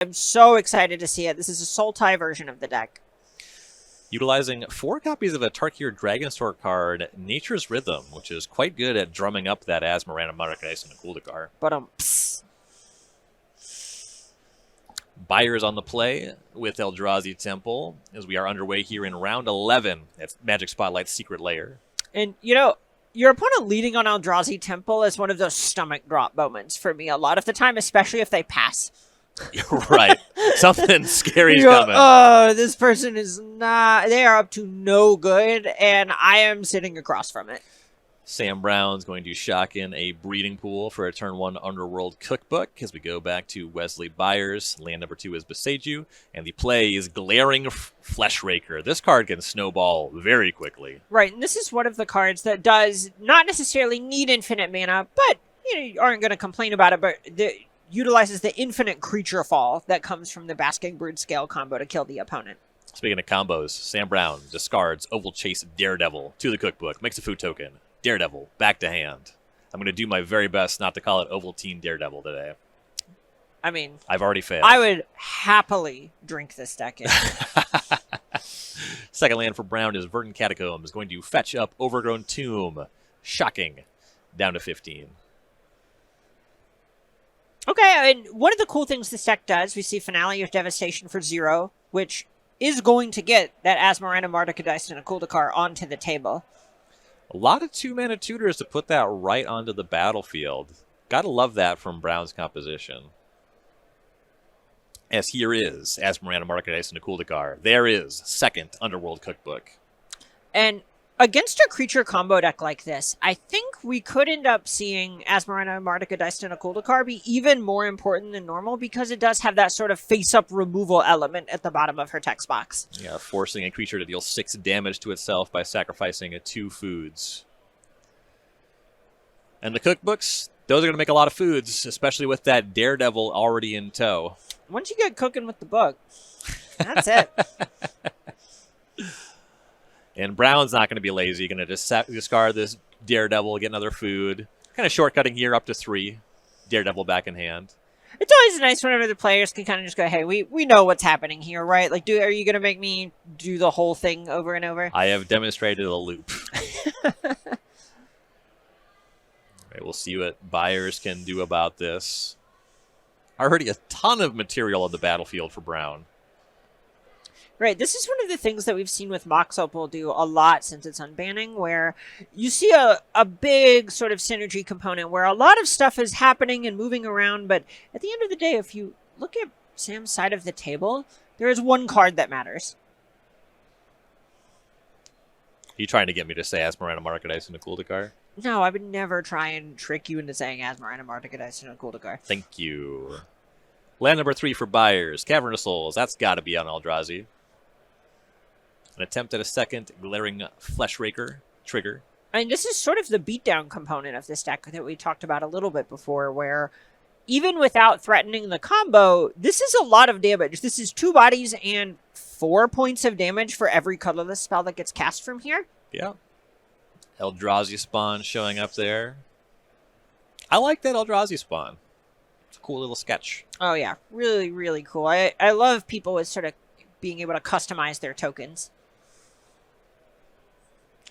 I'm so excited to see it. This is a Sultai version of the deck. Utilizing 4 copies of a Tarkir Dragonstore card, Nature's Rhythm, which is quite good at drumming up that Asmarana, Maracais, and Kuldakar. But Byers on the play with Eldrazi Temple as we are underway here in round 11 at Magic Spotlight's Secret Lair. And, you know, your opponent leading on Eldrazi Temple is one of those stomach drop moments for me a lot of the time, especially if they pass. Right. Something scary's go, coming. Oh, this person is not... They are up to no good, and I am sitting across from it. Sam Brown's going to shock in a breeding pool for a turn 1 Underworld Cookbook as we go back to Wesley Byers. Land number 2 is Beseiju, and the play is Glaring Fleshraker. This card can snowball very quickly. Right, and this is one of the cards that does not necessarily need infinite mana, but you aren't going to complain about it, but utilizes the infinite creature fall that comes from the Basking Brood Scale combo to kill the opponent. Speaking of combos, Sam Brown discards Oval Chase Daredevil to the Cookbook, makes a food token. Daredevil, back to hand. I'm going to do my very best not to call it Ovaltine Daredevil today. I mean, I've already failed. I would happily drink this deck in. Second land for Brown is Verdant Catacombs, going to fetch up Overgrown Tomb. Shocking. Down to 15. Okay, and one of the cool things this deck does, we see Finale of Devastation for 0, which is going to get that Asmarana, Mardukadais, and a Kuldakar onto the table. A lot of 2-mana tutors to put that right onto the battlefield. Gotta love that from Brown's composition. As here is Asmarana, Mardukadais, and a Kuldakar. There is second Underworld Cookbook. And against a creature combo deck like this, I think we could end up seeing Asmarana, Mardukadais, and a Kuldakar be even more important than normal because it does have that sort of face-up removal element at the bottom of her text box. Yeah, forcing a creature to deal 6 damage to itself by sacrificing 2 foods. And the cookbooks, those are going to make a lot of foods, especially with that Daredevil already in tow. Once you get cooking with the book, that's it. And Brown's not going to be lazy. Going to just discard this Daredevil, get another food. Kind of shortcutting here up to 3. Daredevil back in hand. It's always nice whenever the players can kind of just go, hey, we know what's happening here, right? Like, are you going to make me do the whole thing over and over? I have demonstrated a loop. All right, we'll see what Byers can do about this. Already a ton of material on the battlefield for Brown. Right, this is one of the things that we've seen with Mox Opal do a lot since its unbanning, where you see a big sort of synergy component where a lot of stuff is happening and moving around, but at the end of the day, if you look at Sam's side of the table, there is one card that matters. Are you trying to get me to say Asmarana, Mardukadais, and a Kuldakar? No, I would never try and trick you into saying Asmarana, Mardukadais, and a Kuldakar. Thank you. Land number 3 for Byers. Cavernous Souls. That's got to be on Eldrazi. An attempt at a second Glaring Fleshraker trigger. I mean, this is sort of the beatdown component of this deck that we talked about a little bit before, where even without threatening the combo, this is a lot of damage. This is 2 bodies and 4 points of damage for every colorless spell that gets cast from here. Yeah. Eldrazi spawn showing up there. I like that Eldrazi spawn. It's a cool little sketch. Oh, yeah. Really, really cool. I love people with sort of being able to customize their tokens.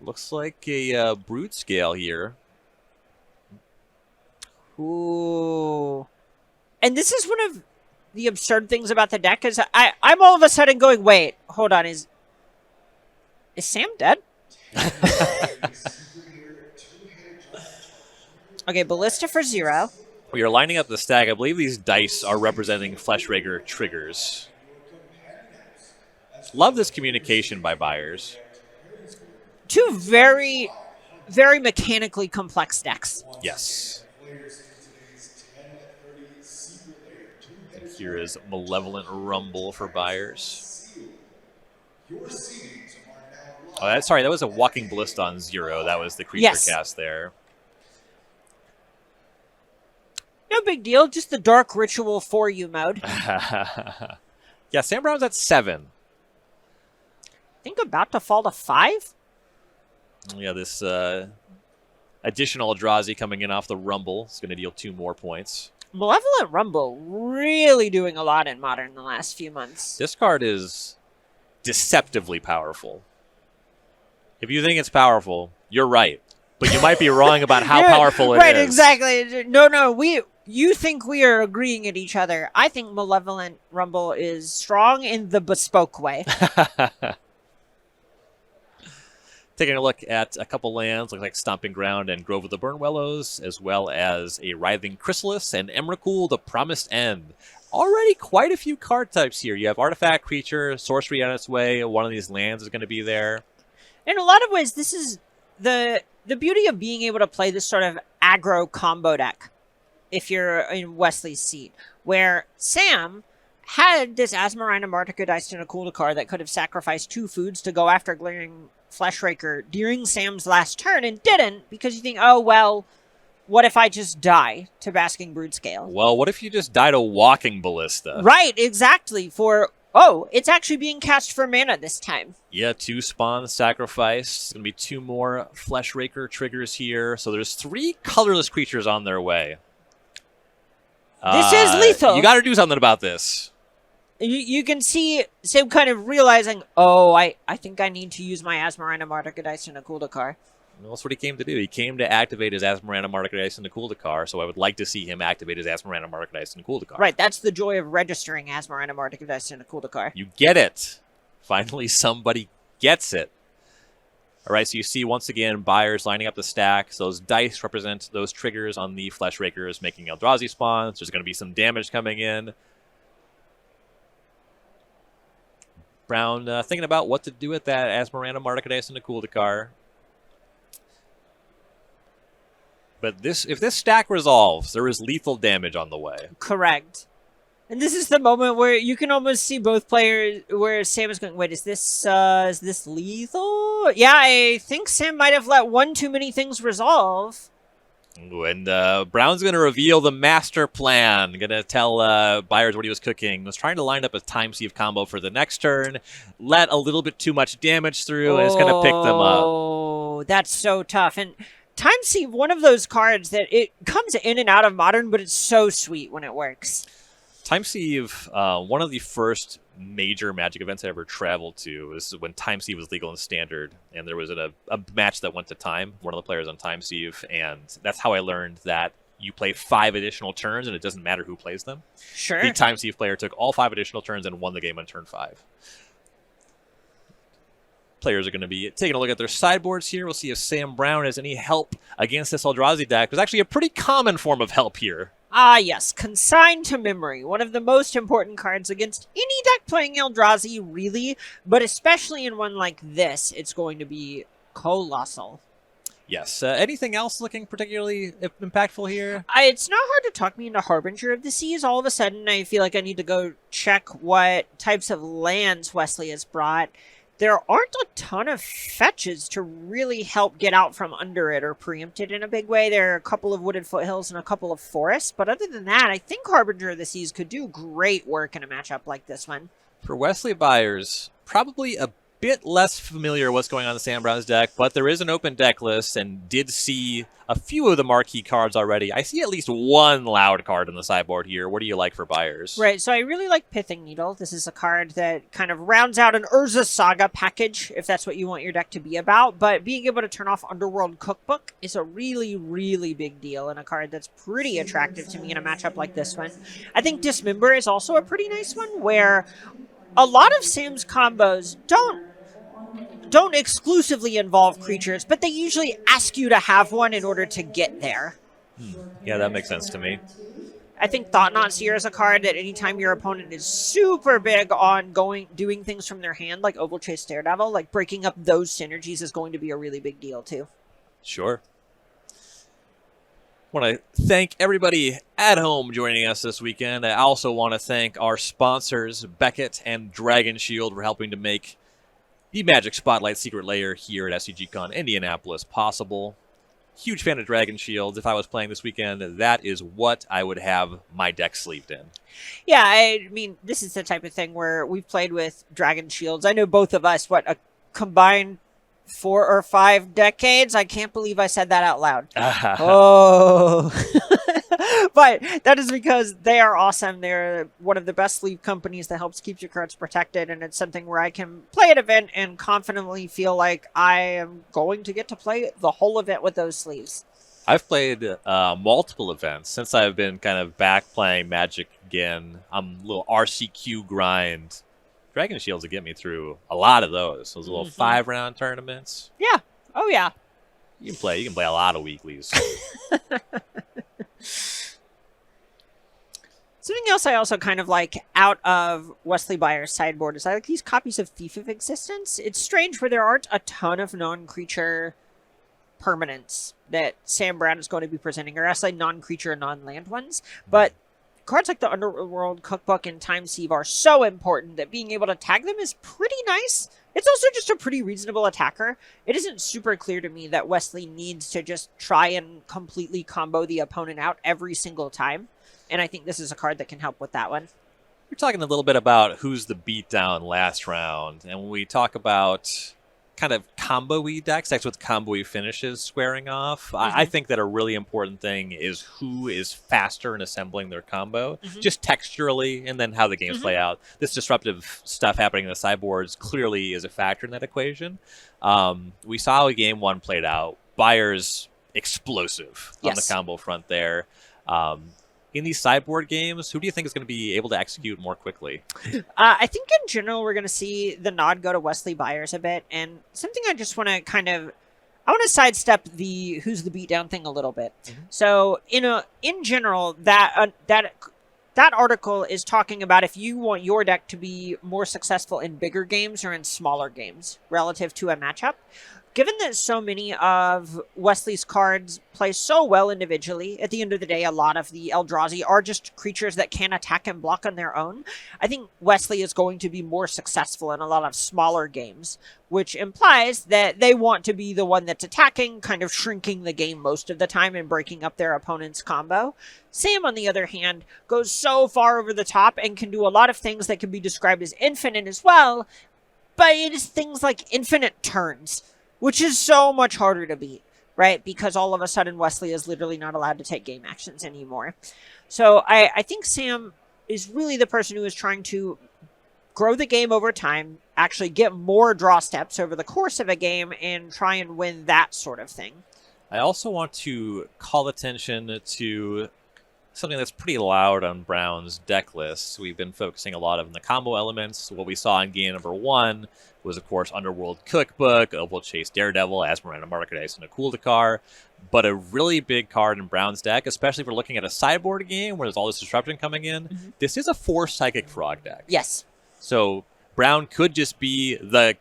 Looks like a brood scale here. Ooh. And this is one of the absurd things about the deck, is I'm all of a sudden going, wait, hold on, is Sam dead? Okay, Ballista for 0. We are lining up the stack. I believe these dice are representing Fleshraker triggers. Love this communication by Byers. 2 very, very mechanically complex decks. Yes. And here is Malevolent Rumble for Byers. Oh, sorry, that was a Walking Ballista on 0. That was the creature cast there. No big deal, just the Dark Ritual for you mode. Yeah, Sam Brown's at 7. I think about to fall to 5? Yeah, this additional Eldrazi coming in off the Rumble is going to deal 2 more points. Malevolent Rumble really doing a lot in Modern in the last few months. This card is deceptively powerful. If you think it's powerful, you're right. But you might be wrong about how powerful it right, is. Right, exactly. No, you think we are agreeing at each other. I think Malevolent Rumble is strong in the bespoke way. Taking a look at a couple lands, looks like Stomping Ground and Grove of the Burnwellows, as well as a Writhing Chrysalis and Emrakul, the Promised End. Already quite a few card types here. You have Artifact, Creature, Sorcery on its way. One of these lands is going to be there. In a lot of ways, this is the beauty of being able to play this sort of aggro combo deck if you're in Wesley's seat, where Sam had this Asmarina Martika Diced in a Kuldakar that could have sacrificed 2 foods to go after Glaring Fleshraker during Sam's last turn and didn't because you think, oh, well, what if I just die to Basking Broodscale? Well, what if you just die to Walking Ballista? Right, exactly. Oh, it's actually being cast for mana this time. Yeah, 2 spawn sacrifice. There's going to be 2 more Fleshraker triggers here. So there's 3 colorless creatures on their way. This is lethal. You got to do something about this. You can see Sam kind of realizing, oh, I think I need to use my Asmarina Martika Dice in a Kuldakar. Well, that's what he came to do. He came to activate his Asmarina Martika Dice in the Kuldakar, so I would like to see him activate his Asmarina Martika Dice in the Kuldakar. Right, that's the joy of registering Asmarina Martika Dice in a Kuldakar. You get it. Finally, somebody gets it. All right, so you see once again Byers lining up the stacks. Those dice represent those triggers on the Fleshrakers making Eldrazi spawns. There's going to be some damage coming in. Brown thinking about what to do with that Asmarina Martika Dice in the Kuldakar. But if this stack resolves, there is lethal damage on the way. Correct. And this is the moment where you can almost see both players, where Sam is going, wait, is this lethal? Yeah, I think Sam might have let one too many things resolve. Ooh, and Brown's going to reveal the master plan. Going to tell Byers what he was cooking. Was trying to line up a Time Sieve combo for the next turn. Let a little bit too much damage through, and it's going to pick them up. Oh, that's so tough. And Time Sieve, one of those cards that it comes in and out of Modern, but it's so sweet when it works. Time Sieve, one of the first major Magic events I ever traveled to was when Time Sieve was legal in Standard, and there was a match that went to time, one of the players on Time Sieve, and that's how I learned that you play 5 additional turns, and it doesn't matter who plays them. Sure. The Time Sieve player took all 5 additional turns and won the game on turn 5. Players are going to be taking a look at their sideboards here. We'll see if Sam Brown has any help against this Eldrazi deck. There's actually a pretty common form of help here. Ah, yes. Consigned to Memory. One of the most important cards against any deck playing Eldrazi, really. But especially in one like this, it's going to be colossal. Yes. Anything else looking particularly impactful here? It's not hard to talk me into Harbinger of the Seas. All of a sudden, I feel like I need to go check what types of lands Wesley has brought. There aren't a ton of fetches to really help get out from under it or preempt it in a big way. There are a couple of wooded foothills and a couple of forests, but other than that, I think Harbinger of the Seas could do great work in a matchup like this one. For Wesley Byers, probably a bit less familiar what's going on in the Sam Brown's deck, but there is an open deck list and did see a few of the marquee cards already. I see at least one loud card in the sideboard here. What do you like for Byers? Right, so I really like Pithing Needle. This is a card that kind of rounds out an Urza Saga package, if that's what you want your deck to be about, but being able to turn off Underworld Cookbook is a really, really big deal, and a card that's pretty attractive to me in a matchup like this one. I think Dismember is also a pretty nice one, where a lot of Sam's combos don't exclusively involve creatures, but they usually ask you to have one in order to get there. Yeah, that makes sense to me. I think Thought-Knot Seer is a card that anytime your opponent is super big on doing things from their hand, like Oval Chase Daredevil, like breaking up those synergies is going to be a really big deal too. Sure. Want to thank everybody at home joining us this weekend. I also want to thank our sponsors, Beckett and Dragon Shield, for helping to make the Magic Spotlight Secret Lair here at SCGCon Indianapolis possible. Huge fan of Dragon Shield. If I was playing this weekend, that is what I would have my deck sleeved in. Yeah, I mean, this is the type of thing where we've played with Dragon Shields. I know both of us, a combined 4 or 5 decades? I can't believe I said that out loud. Oh. But that is because they are awesome. They're one of the best sleeve companies that helps keep your cards protected, and it's something where I can play an event and confidently feel like I am going to get to play the whole event with those sleeves. I've played multiple events since I've been kind of back playing Magic again. I'm a little RCQ grind. Dragon Shields will get me through a lot of those. Those little 5-round tournaments. Yeah. Oh, yeah. You can play a lot of weeklies. Something else I also kind of like out of Wesley Byers' sideboard is I like these copies of Thief of Existence. It's strange where there aren't a ton of non-creature permanents that Sam Brown is going to be presenting, or actually non-creature, non-land ones. But cards like the Underworld Cookbook and Time Sieve are so important that being able to tag them is pretty nice. It's also just a pretty reasonable attacker. It isn't super clear to me that Wesley needs to just try and completely combo the opponent out every single time. And I think this is a card that can help with that one. We're talking a little bit about who's the beatdown last round. And when we talk about kind of combo-y decks with combo-y finishes squaring off, I think that a really important thing is who is faster in assembling their combo, just texturally, and then how the games play out. This disruptive stuff happening in the sideboards clearly is a factor in that equation. We saw how game one played out. Byers explosive on the combo front there. In these sideboard games, who do you think is going to be able to execute more quickly? I think in general, we're going to see the nod go to Wesley Byers a bit. And something I just want to I want to sidestep the who's the beatdown thing a little bit. So, in general, that article is talking about if you want your deck to be more successful in bigger games or in smaller games relative to a matchup. Given that so many of Wesley's cards play so well individually, at the end of the day, a lot of the Eldrazi are just creatures that can attack and block on their own. I think Wesley is going to be more successful in a lot of smaller games, which implies that they want to be the one that's attacking, kind of shrinking the game most of the time and breaking up their opponent's combo. Sam, on the other hand, goes so far over the top and can do a lot of things that can be described as infinite as well, but it is things like infinite turns, which is so much harder to beat, right? Because all of a sudden Wesley is literally not allowed to take game actions anymore. So I think Sam is really the person who is trying to grow the game over time, actually get more draw steps over the course of a game, and try and win that sort of thing. I also want to call attention to something that's pretty loud on Brown's deck list. We've been focusing a lot on the combo elements. What we saw in game number 1 was, of course, Underworld Cookbook, Opal Chase Daredevil, Asmarana Market and a Kuldakar. But a really big card in Brown's deck, especially if we're looking at a sideboard game where there's all this disruption coming in, this is a 4 Psychic Frog deck. Yes. So Brown could just be the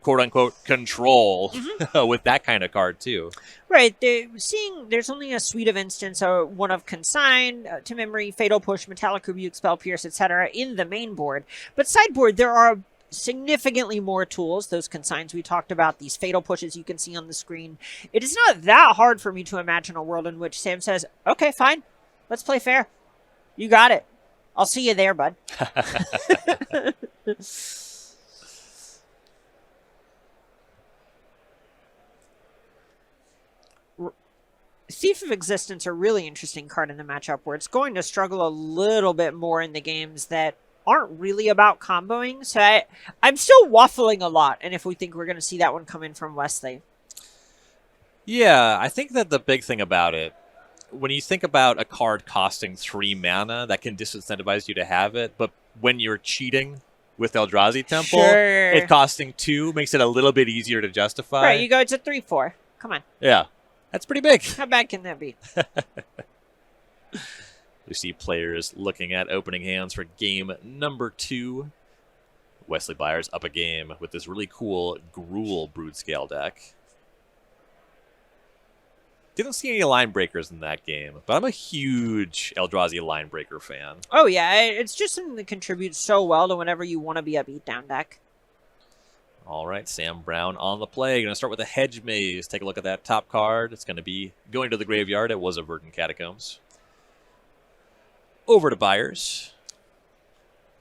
quote-unquote control with that kind of card, too. Right. There's only a suite of instance, one of Consign, to Memory, Fatal Push, Metallic Rebuke, Spell Pierce, etc. in the main board. But sideboard, there are significantly more tools. Those Consigns we talked about, these Fatal Pushes you can see on the screen. It is not that hard for me to imagine a world in which Sam says, okay, fine, let's play fair. You got it. I'll see you there, bud. Thief of Existence, a really interesting card in the matchup where it's going to struggle a little bit more in the games that aren't really about comboing. So I'm still waffling a lot, and if we think we're going to see that one come in from Wesley. Yeah, I think that the big thing about it, when you think about a card costing 3 mana, that can disincentivize you to have it, but when you're cheating with Eldrazi Temple, it costing 2 makes it a little bit easier to justify. Right, you go to 3/4. Come on. Yeah. That's pretty big. How bad can that be? We see players looking at opening hands for game number 2. Wesley Byers up a game with this really cool Gruul Brood-Scale deck. Didn't see any line breakers in that game, but I'm a huge Eldrazi line breaker fan. Oh yeah, it's just something that contributes so well to whenever you want to be a beatdown deck. All right, Sam Brown on the play. Going to start with a Hedge Maze. Take a look at that top card. It's going to be going to the graveyard. It was a Verdant Catacombs. Over to Byers.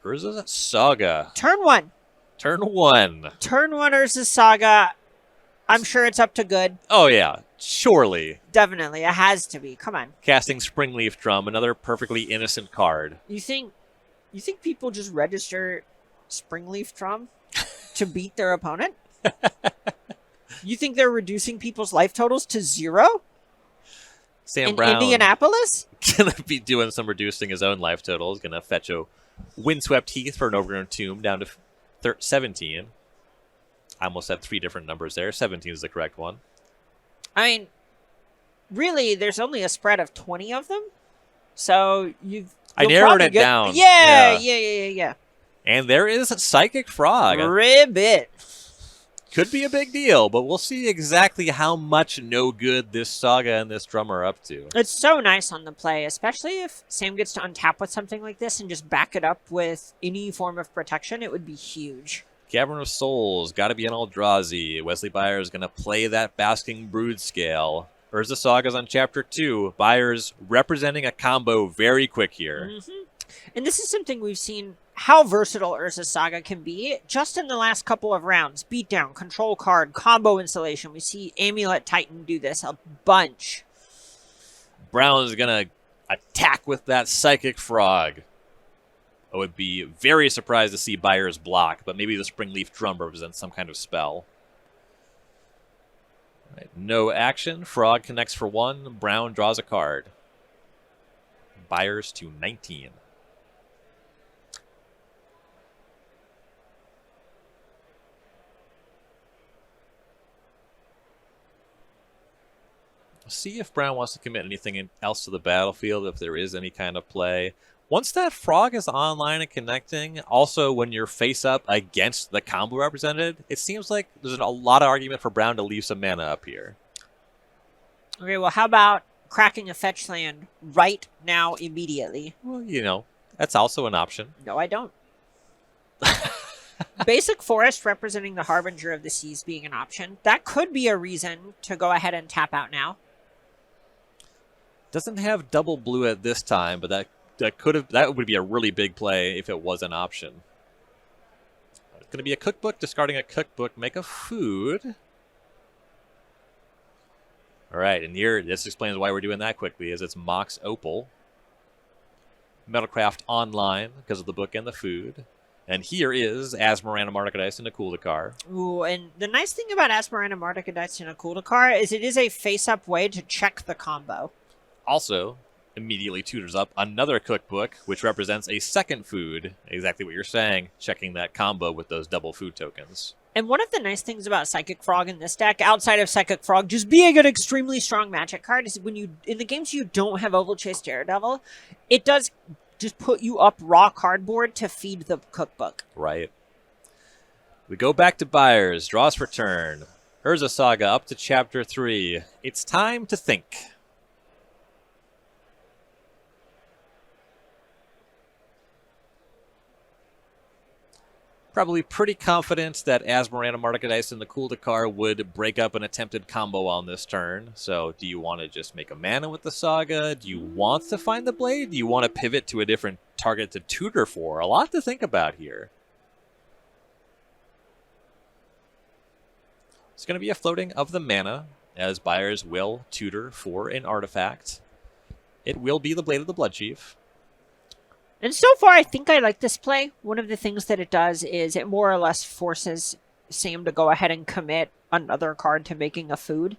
Urza's Saga. Turn 1. Turn 1. Turn 1 Urza's Saga. I'm sure it's up to good. Oh, yeah. Surely. Definitely, it has to be. Come on. Casting Springleaf Drum, another perfectly innocent card. You think people just register Springleaf Drum to beat their opponent? You think they're reducing people's life totals to 0 Sam in Brown Indianapolis? gonna be doing some reducing his own life totals. Gonna fetch a Windswept Heath for an Overgrown Tomb down to 17. I almost had 3 different numbers there. 17 is the correct one. I mean, really, there's only a spread of 20 of them, so I narrowed it down. Yeah. And there is a Psychic Frog. Ribbit. Could be a big deal, but we'll see exactly how much no good this Saga and this Drum are up to. It's so nice on the play, especially if Sam gets to untap with something like this and just back it up with any form of protection. It would be huge. Cavern of Souls, got to be an Eldrazi. Wesley Byers going to play that Basking Brood Scale. Urza Saga's on Chapter 2. Byers representing a combo very quick here. And this is something we've seen how versatile Urza Saga can be just in the last couple of rounds. Beatdown, control card, combo installation. We see Amulet Titan do this a bunch. Brown's going to attack with that Psychic Frog. I would be very surprised to see Byers block, but maybe the Springleaf Drum represents some kind of spell. All right, no action. Frog connects for 1. Brown draws a card. Byers to 19. See if Brown wants to commit anything else to the battlefield, if there is any kind of play. Once that Frog is online and connecting, also when you're face up against the combo represented, it seems like there's a lot of argument for Brown to leave some mana up here. Okay, well, how about cracking a fetch land right now immediately? Well, you know, that's also an option. No, I don't. Basic Forest representing the Harbinger of the Seas being an option. That could be a reason to go ahead and tap out now. Doesn't have double blue at this time, but that would be a really big play if it was an option. It's going to be a cookbook, discarding a cookbook, make a food. All right, and here, this explains why we're doing that quickly, is it's Mox Opal. Metalcraft Online, because of the book and the food. And here is Asmarana Martikadice and a Kuldakar. Ooh, and the nice thing about Asmarana Martikadice and a Kuldakar is it is a face-up way to check the combo. Also, immediately tutors up another cookbook, which represents a second food. Exactly what you're saying, checking that combo with those double food tokens. And one of the nice things about Psychic Frog in this deck, outside of Psychic Frog just being an extremely strong magic card, is when in the games you don't have Ovalchase Daredevil, it does just put you up raw cardboard to feed the cookbook. Right. We go back to Byers, draws for turn. Urza Saga up to Chapter 3. It's time to think. Probably pretty confident that Asmarana Martikadice and the Kuldakar would break up an attempted combo on this turn. So do you want to just make a mana with the Saga? Do you want to find the Blade? Do you want to pivot to a different target to tutor for? A lot to think about here. It's going to be a floating of the mana, as Byers will tutor for an artifact. It will be the Blade of the Bloodchief. And so far, I think I like this play. One of the things that it does is it more or less forces Sam to go ahead and commit another card to making a food.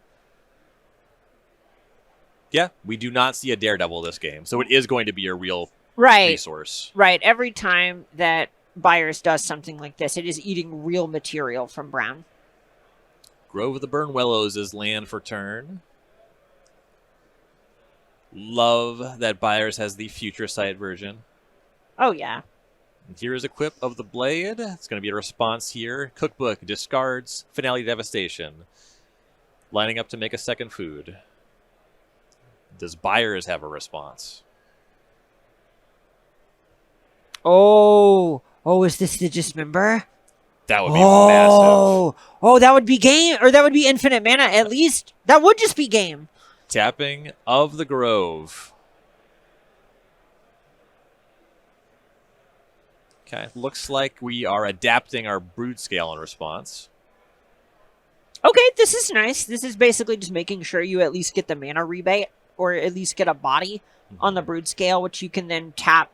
Yeah, we do not see a Daredevil this game, so it is going to be a real resource. Right. Every time that Byers does something like this, it is eating real material from Brown. Grove of the Burnwellows is land for turn. Love that Byers has the Future Sight version. Oh, yeah. And here is Equip of the Blade. It's going to be a response here. Cookbook, discards, Finale Devastation. Lining up to make a second food. Does Byers have a response? Oh, is this the Dismember? That would be massive. Oh, that would be game, or that would be infinite mana at least. That would just be game. Tapping of the Grove. Okay, looks like we are adapting our Brood Scale in response. Okay, this is nice. This is basically just making sure you at least get the mana rebate, or at least get a body on the brood scale, which you can then tap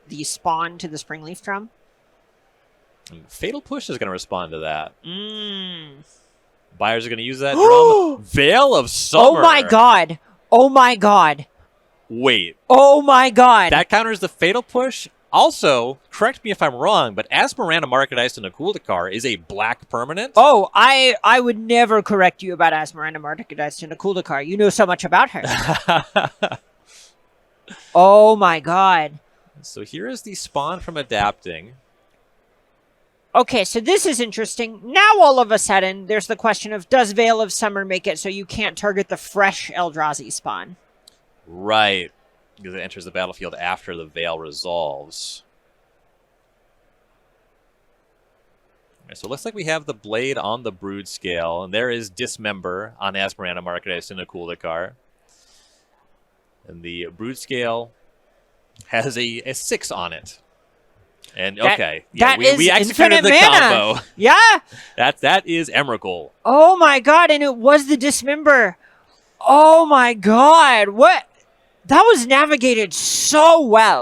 the spawn to the Springleaf Drum. And Fatal Push is going to respond to that. Mm. Byers are going to use that drum. Veil of Summer. Oh my god. Oh my god. Wait. Oh my god. That counters the Fatal Push? Also, correct me if I'm wrong, but Asmarana Marketized in Akuldakar is a black permanent? Oh, I would never correct you about Asmarana Marketized in Akuldakar. You know so much about her. Oh my god. So here is the spawn from Adapting. Okay, so this is interesting. Now all of a sudden, there's the question of, does Veil of Summer make it so you can't target the fresh Eldrazi spawn? Right. Because it enters the battlefield after the Veil resolves. Right, so it looks like we have the Blade on the Brood scale, and there is Dismember on Asmarana Marketized in Akuldakar. And the Brood scale has a 6 on it. And okay, we executed the mana. combo. Yeah. That is Emrakul. Oh my god, and it was the Dismember. Oh my god, what? That was navigated so well.